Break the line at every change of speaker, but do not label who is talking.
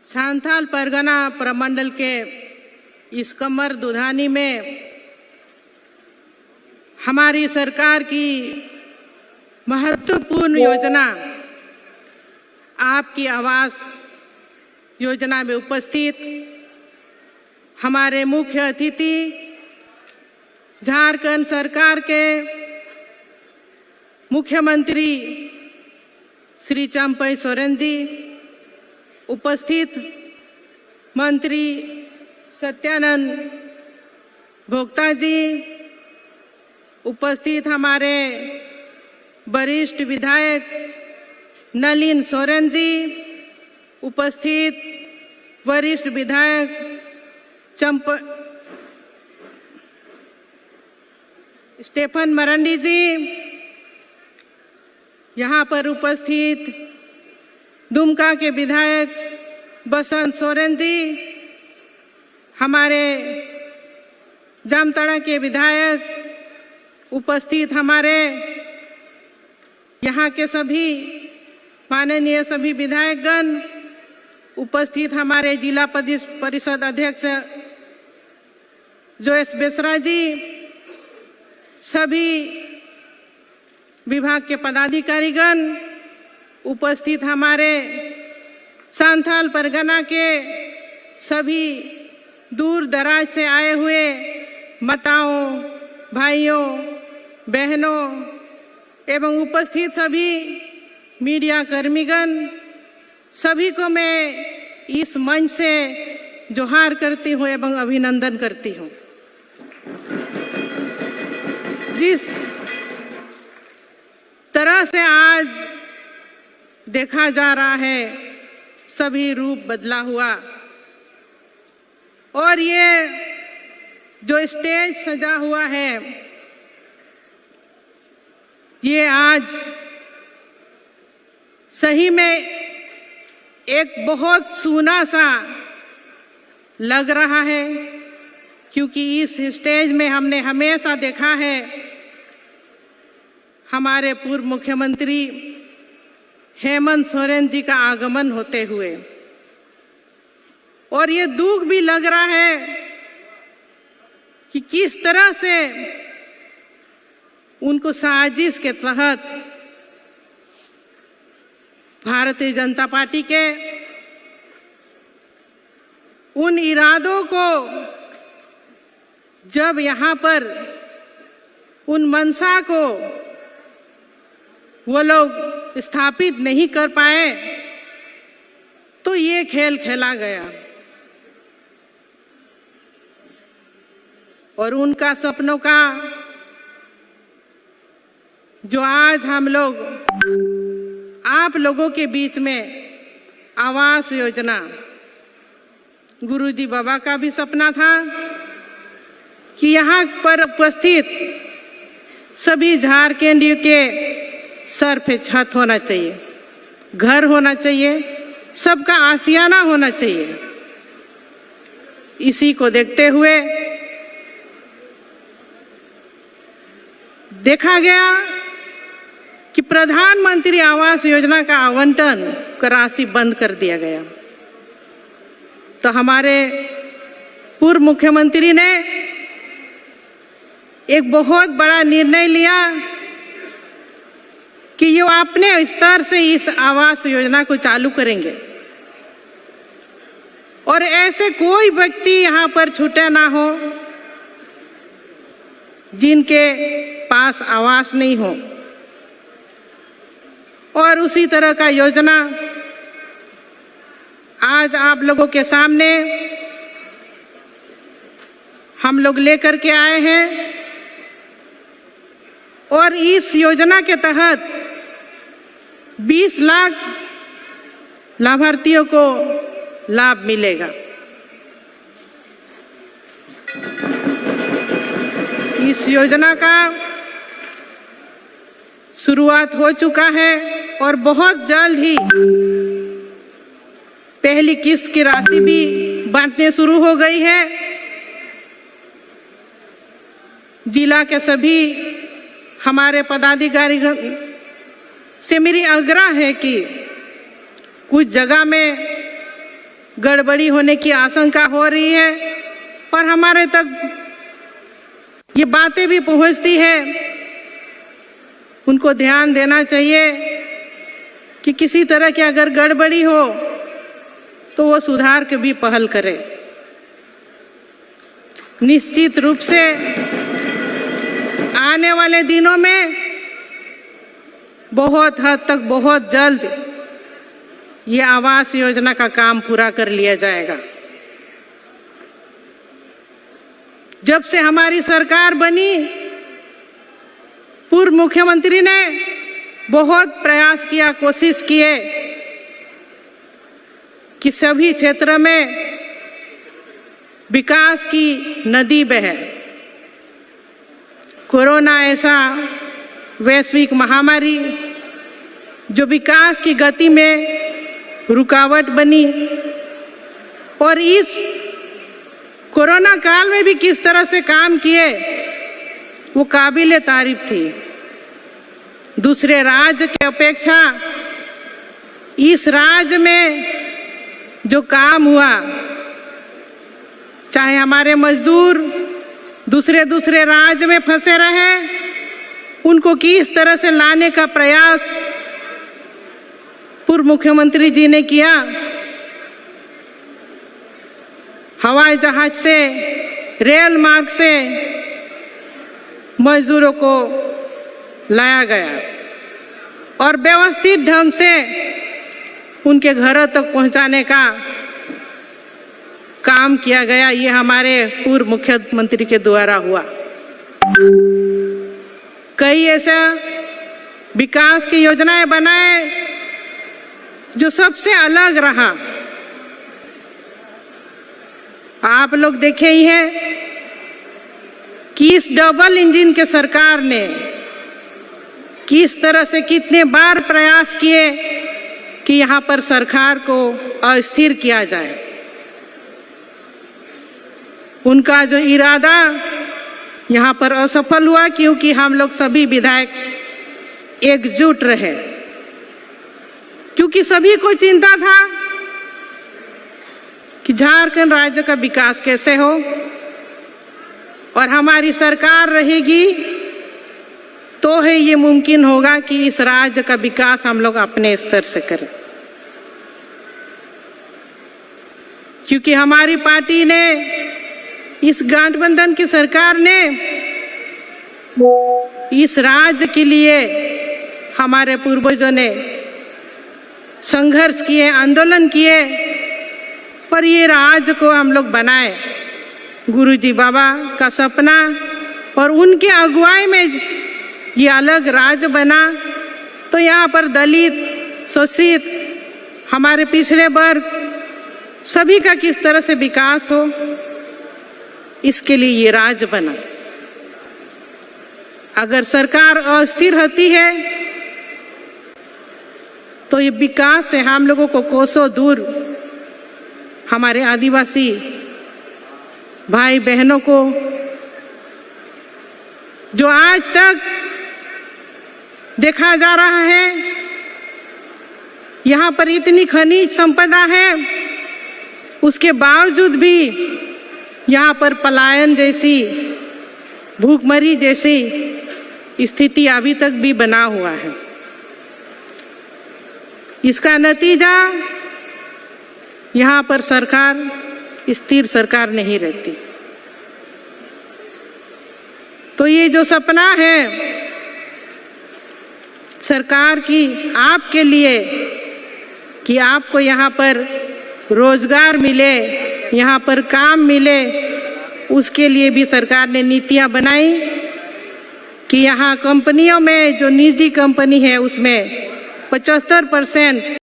सांथाल परगना प्रमंडल के इस कमर दुधानी में हमारी सरकार की महत्वपूर्ण योजना आपकी आवास योजना में उपस्थित हमारे मुख्य अतिथि झारखंड सरकार के मुख्यमंत्री श्री चंपई सोरेन जी, उपस्थित मंत्री सत्यानंद भोक्ता जी, उपस्थित हमारे वरिष्ठ विधायक नलिन सोरेन जी, उपस्थित वरिष्ठ विधायक स्टेफन मरंडी जी, यहाँ पर उपस्थित दुमका के विधायक बसंत सोरेन जी, हमारे जामताड़ा के विधायक, उपस्थित हमारे यहाँ के सभी माननीय सभी विधायकगण, उपस्थित हमारे जिला परिषद अध्यक्ष जोएस बेसरा जी, सभी विभाग के पदाधिकारीगण, उपस्थित हमारे सांथाल परगना के सभी दूर दराज से आए हुए माताओं, भाइयों, बहनों एवं उपस्थित सभी मीडिया कर्मीगण, सभी को मैं इस मंच से जोहार करती हूँ एवं अभिनंदन करती हूँ। जिस तरह से आज देखा जा रहा है सभी रूप बदला हुआ, और ये जो स्टेज सजा हुआ है ये आज सही में एक बहुत सूना सा लग रहा है, क्योंकि इस स्टेज में हमने हमेशा देखा है हमारे पूर्व मुख्यमंत्री हेमंत सोरेन जी का आगमन होते हुए, और ये दुख भी लग रहा है कि किस तरह से उनको साजिश के तहत भारतीय जनता पार्टी के उन इरादों को जब यहाँ पर उन मंशा को वो लोग स्थापित नहीं कर पाए तो ये खेल खेला गया, और उनका सपनों का जो आज हम लोग आप लोगों के बीच में आवास योजना, गुरुजी बाबा का भी सपना था कि यहाँ पर उपस्थित सभी झारखंडियों के सर पे छत होना चाहिए, घर होना चाहिए, सबका आशियाना होना चाहिए। इसी को देखते हुए देखा गया कि प्रधानमंत्री आवास योजना का आवंटन का राशि बंद कर दिया गया, तो हमारे पूर्व मुख्यमंत्री ने एक बहुत बड़ा निर्णय लिया कि ये अपने स्तर से इस आवास योजना को चालू करेंगे, और ऐसे कोई व्यक्ति यहाँ पर छूटे ना हो जिनके पास आवास नहीं हो। और उसी तरह का योजना आज आप लोगों के सामने हम लोग लेकर के आए हैं, और इस योजना के तहत 20 लाख लाभार्थियों को लाभ मिलेगा। इस योजना का शुरुआत हो चुका है और बहुत जल्द ही पहली किस्त की राशि भी बांटने शुरू हो गई है। जिला के सभी हमारे पदाधिकारी से मेरी आग्रह है कि कुछ जगह में गड़बड़ी होने की आशंका हो रही है और हमारे तक ये बातें भी पहुंचती है। उनको ध्यान देना चाहिए कि किसी तरह की अगर गड़बड़ी हो तो वो सुधार के भी पहल करे। निश्चित रूप से आने वाले दिनों में बहुत हद तक बहुत जल्द ये आवास योजना का काम पूरा कर लिया जाएगा। जब से हमारी सरकार बनी, पूर्व मुख्यमंत्री ने बहुत प्रयास किया, कोशिश किए कि सभी क्षेत्र में विकास की नदी बहे। कोरोना ऐसा वैश्विक महामारी जो विकास की गति में रुकावट बनी, और इस कोरोना काल में भी किस तरह से काम किए वो काबिले तारीफ थी। दूसरे राज्य के अपेक्षा इस राज्य में जो काम हुआ, चाहे हमारे मजदूर दूसरे राज्य में फंसे रहे, उनको किस तरह से लाने का प्रयास पूर्व मुख्यमंत्री जी ने किया। हवाई जहाज से, रेल मार्ग से मजदूरों को लाया गया और व्यवस्थित ढंग से उनके घरों तक पहुंचाने का काम किया गया। ये हमारे पूर्व मुख्यमंत्री के द्वारा हुआ। कई ऐसा विकास की योजनाएं बनाए जो सबसे अलग रहा। आप लोग देखे ही हैं कि इस डबल इंजन के सरकार ने किस तरह से कितने बार प्रयास किए कि यहाँ पर सरकार को अस्थिर किया जाए। उनका जो इरादा यहाँ पर असफल हुआ, क्योंकि हम लोग सभी विधायक एकजुट रहे, क्योंकि सभी को चिंता था कि झारखंड राज्य का विकास कैसे हो, और हमारी सरकार रहेगी तो है ये मुमकिन होगा कि इस राज्य का विकास हम लोग अपने स्तर से करें। क्योंकि हमारी पार्टी ने, इस गठबंधन की सरकार ने इस राज्य के लिए, हमारे पूर्वजों ने संघर्ष किए, आंदोलन किए, पर ये राज्य को हम लोग बनाए। गुरुजी बाबा का सपना और उनके अगुवाई में ये अलग राज्य बना, तो यहाँ पर दलित, शोषित, हमारे पिछड़े वर्ग सभी का किस तरह से विकास हो, इसके लिए ये राज्य बना। अगर सरकार अस्थिर होती है तो ये विकास से हम लोगों को कोसों दूर, हमारे आदिवासी भाई बहनों को जो आज तक देखा जा रहा है, यहाँ पर इतनी खनिज संपदा है, उसके बावजूद भी यहाँ पर पलायन जैसी, भूखमरी जैसी स्थिति अभी तक भी बना हुआ है। इसका नतीजा यहाँ पर सरकार स्थिर सरकार नहीं रहती। तो ये जो सपना है सरकार की आपके लिए कि आपको यहाँ पर रोजगार मिले, यहाँ पर काम मिले, उसके लिए भी सरकार ने नीतियाँ बनाई कि यहाँ कंपनियों में, जो निजी कंपनी है उसमें 75%